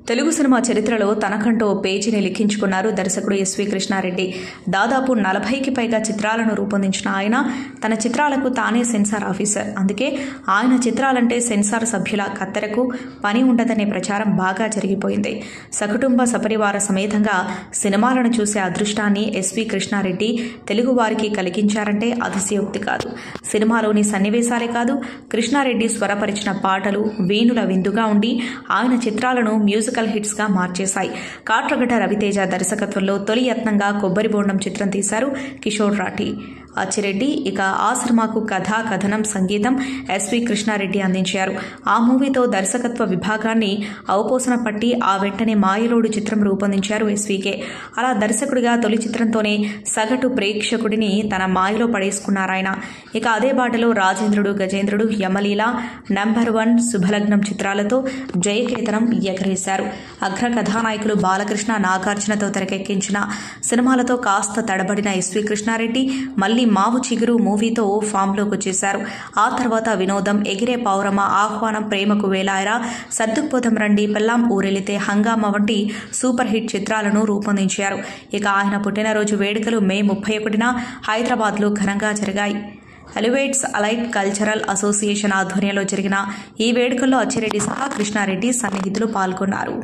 Telugu cinema చరిత్రలో తనకంటూ ఓ పేజీని లిఖించుకున్నారు దర్శకుడు ఎస్వి కృష్ణారెడ్డి. దాదాపు 40కి పైగా చిత్రాలను రూపొందించిన ఆయన తన చిత్రాలకు తానే సెన్సార్ ఆఫీసర్. అందుకే ఆయన చిత్రాలంటే సెన్సార్ సభ్యుల కత్తెరకు పని ఉండదనే ప్రచారం బాగా జరిగిపోయింది. సకుటుంబ సపరివార సమేతంగా సినిమాలను చూసే అదృష్టాన్ని ఎస్వి కృష్ణారెడ్డి తెలుగు వారికి కలిగించారంటే అతిశయోక్తి కాదు. సినిమాలోని సన్నివేశాలే కాదు, కృష్ణారెడ్డి స్వరపరిచిన పాటలు వేణుల విందుగా ఉండి ఆయన చిత్రాలను మ్యూజికల్ హిట్స్ గా మార్చేశాయి. కాట్రగడ్డ రవితేజ దర్శకత్వంలో తొలి యత్నంగా కొబ్బరి బోండం చిత్రం తీశారు కిషోర్ రాఠీ, అచ్చిరెడ్డి. ఇక ఆ సినిమాకు కథ, కథనం, సంగీతం ఎస్వి కృష్ణారెడ్డి అందించారు. ఆ మూవీతో దర్శకత్వ విభాగాన్ని అవపోసన పట్టి ఆ వెంటనే మాయలోడు చిత్రం రూపొందించారు ఎస్వీకే. అలా దర్శకుడిగా తొలి చిత్రంతోనే సగటు ప్రేక్షకుడిని తన మాయలో పడేసుకున్నారాయన. ఇక అదే బాటలో రాజేంద్రుడు, గజేంద్రుడు, యమలీల, నంబర్ 1, శుభలగ్నం చిత్రాలతో జయకేతనం ఎగరేశారు. అగ్ర కథానాయకులు బాలకృష్ణ, నాగార్జునతో తెరకెక్కించిన సినిమాలతో కాస్త తడబడిన ఎస్వి కృష్ణారెడ్డి మళ్లీ మావు చిగురు మూవీతో ఫామ్లోకి వచ్చేశారు. ఆ తర్వాత వినోదం, ఎగిరే పౌరమ, ఆహ్వానం, ప్రేమకు వేలాయరా, సర్దుకుపోతం రండి, పెళ్ళాం ఊరెళితే, హంగామా వంటి సూపర్ హిట్ చిత్రాలను రూపొందించారు. ఇక ఆయన పుట్టినరోజు వేడుకలు మే 31న హైదరాబాద్లో ఘనంగా జరిగాయి. ఎలివేట్స్ అలైట్ కల్చరల్ అసోసియేషన్ ఆధ్వర్యంలో జరిగిన ఈ వేడుకల్లో అచ్చిరెడ్డి సహా కృష్ణారెడ్డి సన్నిహితులు పాల్గొన్నారు.